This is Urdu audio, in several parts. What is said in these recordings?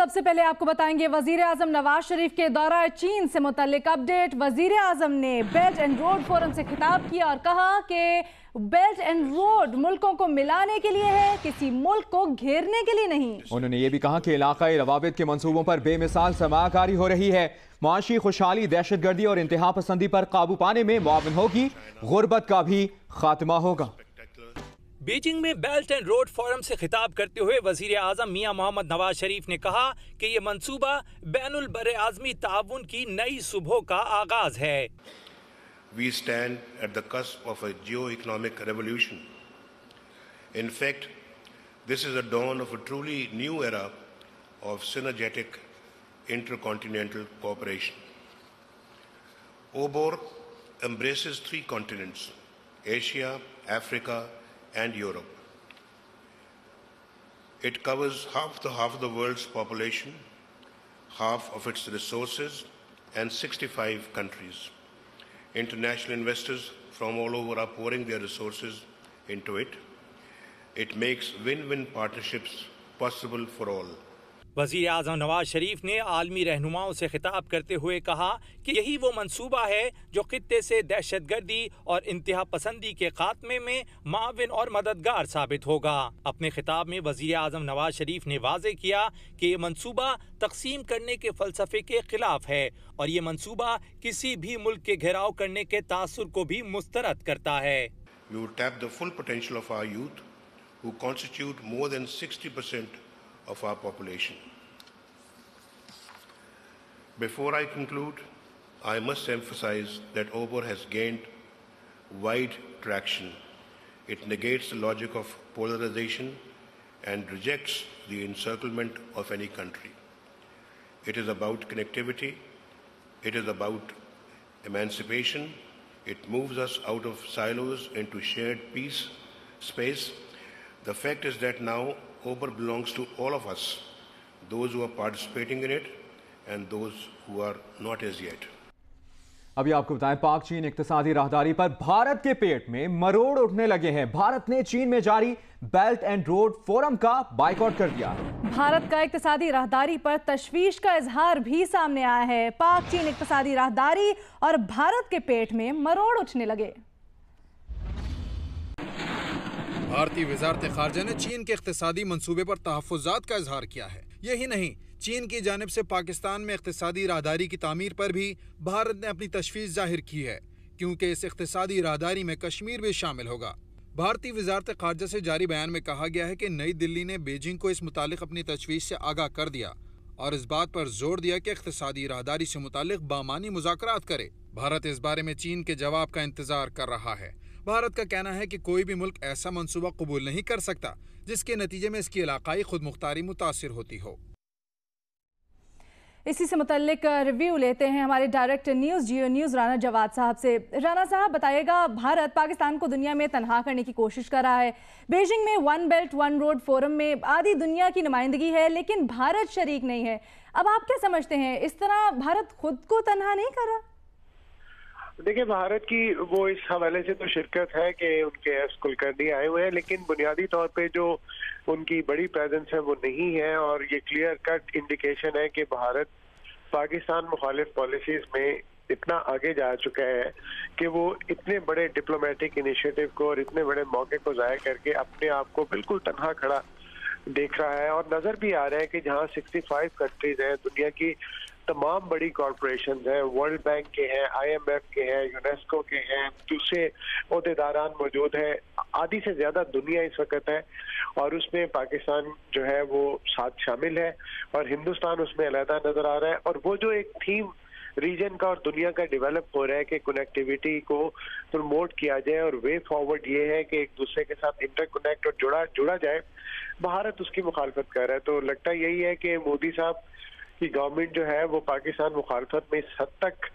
سب سے پہلے آپ کو بتائیں گے وزیر اعظم نواز شریف کے دورہ چین سے متعلق اپڈیٹ۔ وزیر اعظم نے بیلٹ اینڈ روڈ فورم سے خطاب کیا اور کہا کہ بیلٹ اینڈ روڈ ملکوں کو ملانے کے لیے ہے، کسی ملک کو گھیرنے کے لیے نہیں۔ انہوں نے یہ بھی کہا کہ علاقائی روابط کے منصوبوں پر بے مثال سرمایہ کاری ہو رہی ہے، معاشی خوشحالی، دہشت گردی اور انتہا پسندی پر قابو پانے میں معاون ہوگی، غربت کا بھی خاتمہ ہوگا۔ بیجنگ میں بیلٹ اینڈ روڈ فورم سے خطاب کرتے ہوئے وزیر اعظم میاں محمد نواز شریف نے کہا کہ یہ منصوبہ بین البراعظمی تعاون کی نئی صبح کا آغاز ہے۔ We stand at the cusp of a geo-economic revolution. In fact, this is a dawn of a truly new era of synergetic intercontinental cooperation. OBOR embraces 3 continents: Asia, Africa, and Europe. It covers half the world's population, half of its resources, and 65 countries. International investors from all over are pouring their resources into it. It makes win-win partnerships possible for all. وزیر اعظم نواز شریف نے عالمی رہنماؤں سے خطاب کرتے ہوئے کہا کہ یہی وہ منصوبہ ہے جو خطے سے دہشت گردی اور انتہا پسندی کے خاتمے میں معاون اور مددگار ثابت ہوگا۔ اپنے خطاب میں وزیر اعظم نواز شریف نے واضح کیا کہ یہ منصوبہ تقسیم کرنے کے فلسفے کے خلاف ہے اور یہ منصوبہ کسی بھی ملک کے گھیراؤ کرنے کے تاثر کو بھی مسترد کرتا ہے۔ We will tap the full potential of our youth, who constitute more than 60% of our population. Before I conclude, I must emphasize that OBOR has gained wide traction. It negates the logic of polarization and rejects the encirclement of any country. It is about connectivity. It is about emancipation. It moves us out of silos into shared peace space. The fact is that now OBOR belongs to all of us, those who are participating in it and those who are not as yet. ابھی آپ کو بتائیں پاک چین اقتصادی راہداری پر بھارت کے پیٹ میں مروڑ اٹھنے لگے ہیں۔ بھارت نے چین میں جاری بیلٹ اینڈ روڈ فورم کا بائیکاٹ کر دیا۔ بھارت کا اقتصادی راہداری پر تشویش کا اظہار بھی سامنے آیا ہے۔ پاک چین اقتصادی راہداری اور بھارت کے پیٹ میں مروڑ اٹھنے لگے۔ بھارتی وزارت خارجہ نے چین کے اقتصادی منصوبے پر تحفظات کا اظہار کیا ہے۔ یہی نہیں، چین کی جانب سے پاکستان میں اقتصادی راہداری کی تعمیر پر بھی بھارت نے اپنی تشویش ظاہر کی ہے، کیونکہ اس اقتصادی راہداری میں کشمیر بھی شامل ہوگا۔ بھارتی وزارت خارجہ سے جاری بیان میں کہا گیا ہے کہ نئی دلی نے بیجنگ کو اس متعلق اپنی تشویش سے آگاہ کر دیا اور اس بات پر زور دیا کہ اقتصادی راہداری سے متعلق بامعنی مذاکرات کرے۔ بھارت اس بارے میں چین کے جواب کا انتظار کر رہا ہے۔ بھارت کا کہنا ہے کہ کوئی بھی ملک ایسا منصوبہ قبول نہیں کر سکتا جس کے نتیجے میں اس کی علاقائی خود مختاری متاثر ہوتی ہو۔ اسی سے متعلق ریویو لیتے ہیں ہمارے director news Geo news Rana Jawad صاحب سے۔ رانا صاحب بتائیے گا، بھارت پاکستان کو دنیا میں تنہا کرنے کی کوشش کر رہا ہے۔ بیجنگ میں one belt one road forum میں آدھی دنیا کی نمائندگی ہے لیکن بھارت شریک نہیں ہے۔ اب آپ کیا سمجھتے ہیں، اس طرح بھارت خود کو تنہا نہیں کر رہا؟ دیکھیں، بھارت کی وہ اس حوالے سے تو شرکت ہے کہ ان کے ایس کلکرنی آئے ہوئے ہیں، لیکن بنیادی طور پہ جو ان کی بڑی پریزنس ہے وہ نہیں ہے، اور یہ کلیئر کٹ انڈیکیشن ہے کہ بھارت پاکستان مخالف پالیسیز میں اتنا آگے جا چکا ہے کہ وہ اتنے بڑے ڈپلومیٹک انیشیٹو کو اور اتنے بڑے موقع کو ضائع کر کے اپنے آپ کو بالکل تنہا کھڑا دیکھ رہا ہے۔ اور نظر بھی آ رہا ہے کہ جہاں 65 کنٹریز ہیں، دنیا کی تمام بڑی کارپوریشنز ہیں، ورلڈ بینک کے ہیں، IMF کے ہیں، یونیسکو کے ہیں، دوسرے عہدیداران موجود ہیں، آدھی سے زیادہ دنیا اس وقت ہے، اور اس میں پاکستان جو ہے وہ ساتھ شامل ہے اور ہندوستان اس میں علیحدہ نظر آ رہا ہے۔ اور وہ جو ایک تھیم ریجن کا اور دنیا کا ڈیولپ ہو رہا ہے کہ کنیکٹیویٹی کو پروموٹ کیا جائے اور وے فارورڈ یہ ہے کہ ایک دوسرے کے ساتھ انٹر کنیکٹ اور جڑا جائے، بھارت اس کی مخالفت کر رہا ہے۔ تو لگتا یہی ہے کہ مودی صاحب کی گورنمنٹ جو ہے وہ پاکستان مخالفت میں اس حد تک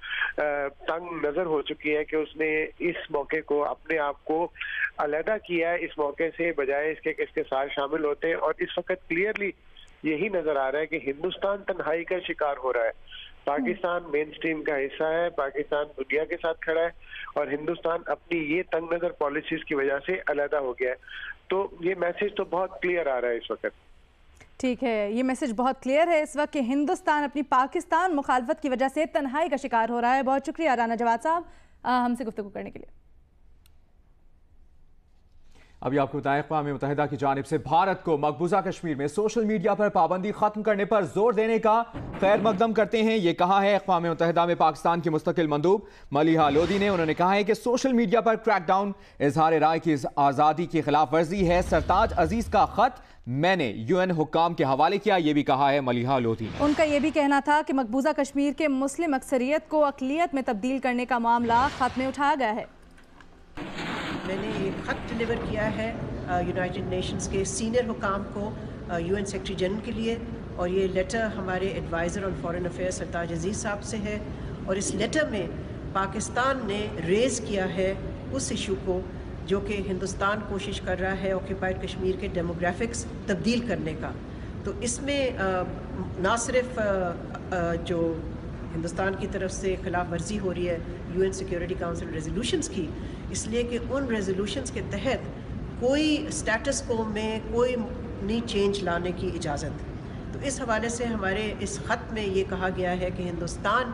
تنگ نظر ہو چکی ہے کہ اس نے اس موقع کو اپنے آپ کو علیحدہ کیا ہے اس موقع سے، بجائے اس کے کہ اس کے ساتھ شامل ہوتے ہیں۔ اور اس وقت کلیئرلی یہی نظر آ رہا ہے کہ ہندوستان تنہائی کا شکار ہو رہا ہے، پاکستان مین سٹریم کا حصہ ہے، پاکستان دنیا کے ساتھ کھڑا ہے اور ہندوستان اپنی یہ تنگ نظر پالیسیز کی وجہ سے علیحدہ ہو گیا ہے۔ تو یہ میسج تو بہت کلیئر آ رہا ہے اس وقت۔ ٹھیک ہے، یہ میسج بہت کلیئر ہے اس وقت کہ ہندوستان اپنی پاکستان مخالفت کی وجہ سے تنہائی کا شکار ہو رہا ہے. بہت شکریہ رانا جواد صاحب ہم سے گفتگو کرنے کے لیے. ابھی آپ کو بتائیں اقوام متحدہ کی جانب سے بھارت کو مقبوضہ کشمیر میں سوشل میڈیا پر پابندی ختم کرنے پر زور دینے کا خیر مقدم کرتے ہیں. یہ کہا ہے اقوام متحدہ میں پاکستان کی مستقل مندوب ملیحہ لودھی نے. انہوں نے کہا ہے کہ سوشل میڈیا پر کریک ڈاؤن اظہار رائے کی آزادی کی خلاف ورزی ہے. سرتاج عزیز کا خط میں نے UN حکام کے حوالے کیا، یہ بھی کہا ہے ملیحہ لودھی. ان کا یہ بھی کہنا تھا کہ مقبوضہ کشمیر کے مسلم اکثریت کو اقلیت میں تبدیل کرنے کا معاملہ خط میں اٹھایا گیا ہے. میں نے ایک خط ڈیلیور کیا ہے یونائٹڈ نیشنز کے سینئر حکام کو UN سیکرٹری جنرل کے لیے، اور یہ لیٹر ہمارے ایڈوائزر آن فارن افیئرز سرتاج عزیز صاحب سے ہے. اور اس لیٹر میں پاکستان نے ریز کیا ہے اس ایشو کو جو کہ ہندوستان کوشش کر رہا ہے آکوپائڈ کشمیر کے ڈیموگرافکس تبدیل کرنے کا. تو اس میں نہ صرف جو ہندوستان کی طرف سے خلاف ورزی ہو رہی ہے UN سیکیورٹی کاؤنسل ریزولوشنز کی، اس لیے کہ ان ریزولوشنز کے تحت کوئی اسٹیٹس کو میں کوئی نئی چینج لانے کی اجازت. تو اس حوالے سے ہمارے اس خط میں یہ کہا گیا ہے کہ ہندوستان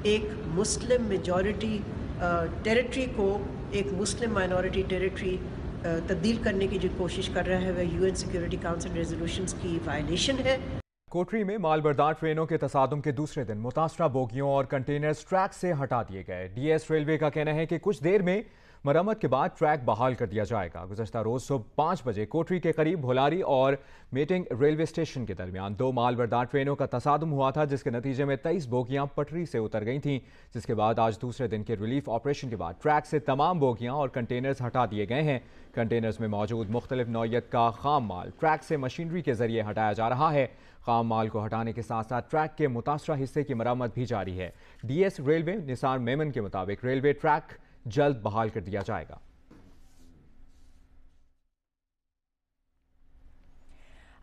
ایک مسلم میجورٹی ٹیریٹری کو ایک مسلم مائنورٹی ٹیریٹری تبدیل کرنے کی جو کوشش کر رہا ہے وہ UN سیکیورٹی کاؤنسل ریزولوشنز کی وائلیشن ہے. کوٹری میں مال بردار ٹرینوں کے تصادم کے دوسرے دن متاثرہ بوگیوں اور کنٹینرز ٹریک سے ہٹا دیے گئے. DS ریلوے کا کہنا ہے کہ کچھ دیر میں مرمت کے بعد ٹریک بحال کر دیا جائے گا. گزشتہ روز صبح 5 بجے کوٹری کے قریب بھولاری اور میٹنگ ریلوے اسٹیشن کے درمیان 2 مال بردار ٹرینوں کا تصادم ہوا تھا، جس کے نتیجے میں 23 بوگیاں پٹری سے اتر گئی تھیں، جس کے بعد آج دوسرے دن کے ریلیف آپریشن کے بعد ٹریک سے تمام بوگیاں اور کنٹینرز ہٹا دیے گئے ہیں. کنٹینرز میں موجود مختلف نوعیت کا خام مال ٹریک سے مشینری کے ذریعے ہٹایا جا رہا ہے. خام مال کو ہٹانے کے ساتھ ساتھ ٹریک کے متاثرہ حصے کی مرمت بھی جاری ہے. DS ریلوے نثار میمن کے مطابق ریلوے ٹریک جلد بحال کر دیا جائے گا.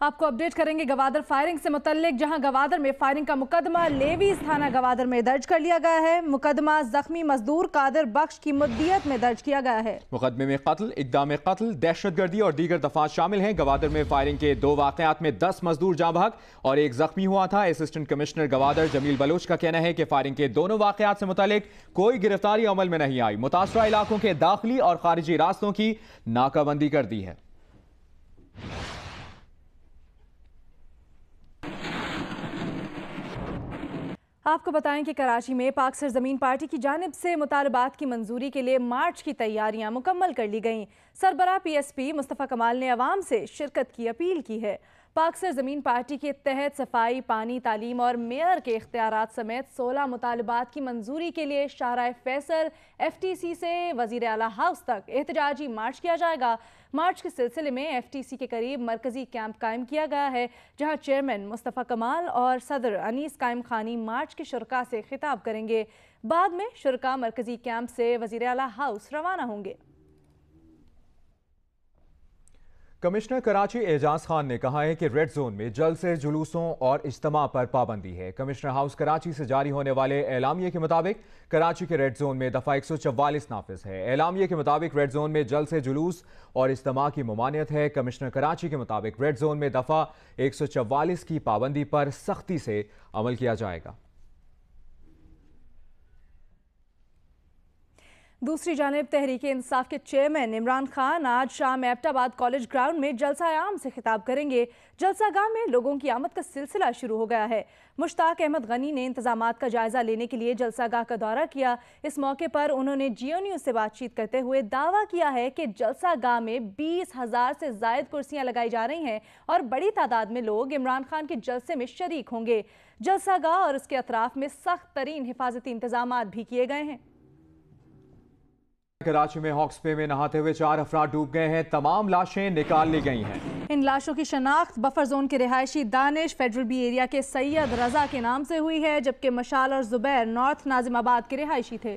آپ کو اپڈیٹ کریں گے گوادر فائرنگ سے متعلق، جہاں گوادر میں فائرنگ کا مقدمہ لیویز تھانہ گوادر میں درج کر لیا گیا ہے. مقدمہ زخمی مزدور قادر بخش کی مدیت میں درج کیا گیا ہے. مقدمے میں قتل، اقدام قتل، دہشت گردی اور دیگر دفعات شامل ہیں. گوادر میں فائرنگ کے 2 واقعات میں 10 مزدور جاں بحق اور 1 زخمی ہوا تھا. اسسٹنٹ کمشنر گوادر جمیل بلوچ کا کہنا ہے کہ فائرنگ کے دونوں واقعات سے متعلق کوئی گرفتاری عمل میں نہیں آئی. متاثرہ علاقوں کے داخلی اور خارجی راستوں کی ناکہ بندی کر دی ہے. آپ کو بتائیں کہ کراچی میں پاک سرزمین پارٹی کی جانب سے مطالبات کی منظوری کے لیے مارچ کی تیاریاں مکمل کر لی گئیں. سربراہ PSP مصطفیٰ کمال نے عوام سے شرکت کی اپیل کی ہے. پاک سرزمین پارٹی کے تحت صفائی، پانی، تعلیم اور میئر کے اختیارات سمیت 16 مطالبات کی منظوری کے لیے شاہراہ فیصل FTC سے وزیر اعلیٰ ہاؤس تک احتجاجی مارچ کیا جائے گا. مارچ کے سلسلے میں FTC کے قریب مرکزی کیمپ قائم کیا گیا ہے، جہاں چیئرمین مصطفیٰ کمال اور صدر انیس قائم خانی مارچ کے شرکاء سے خطاب کریں گے. بعد میں شرکاء مرکزی کیمپ سے وزیر اعلیٰ ہاؤس روانہ ہوں گے. کمشنر کراچی اعجاز خان نے کہا ہے کہ ریڈ زون میں جلسے، جلوسوں اور اجتماع پر پابندی ہے. کمشنر ہاؤس کراچی سے جاری ہونے والے اعلامیے کے مطابق کراچی کے ریڈ زون میں دفعہ 144 نافذ ہے. اعلامیے کے مطابق ریڈ زون میں جلسے، جلوس اور اجتماع کی ممانعت ہے. کمشنر کراچی کے مطابق ریڈ زون میں دفعہ 144 کی پابندی پر سختی سے عمل کیا جائے گا. دوسری جانب تحریک انصاف کے چیئرمین عمران خان آج شام ایبٹ آباد کالج گراؤنڈ میں جلسہ عام سے خطاب کریں گے. جلسہ گاہ میں لوگوں کی آمد کا سلسلہ شروع ہو گیا ہے. مشتاق احمد غنی نے انتظامات کا جائزہ لینے کے لیے جلسہ گاہ کا دورہ کیا. اس موقع پر انہوں نے جیو نیوز سے بات چیت کرتے ہوئے دعویٰ کیا ہے کہ جلسہ گاہ میں 20,000 سے زائد کرسیاں لگائی جا رہی ہیں اور بڑی تعداد میں لوگ عمران خان کے جلسے میں شریک ہوں گے. جلسہ گاہ اور اس کے اطراف میں سخت ترین حفاظتی انتظامات بھی کیے گئے ہیں. کراچی میں ہاکس بے میں نہاتے ہوئے 4 افراد ڈوب گئے ہیں. تمام لاشیں نکال لی گئی ہیں. ان لاشوں کی شناخت بفر زون کے رہائشی دانش فیڈرل بی ایریا کے سید رضا کے نام سے ہوئی ہے، جبکہ مشال اور زبیر نارتھ ناظم آباد کے رہائشی تھے.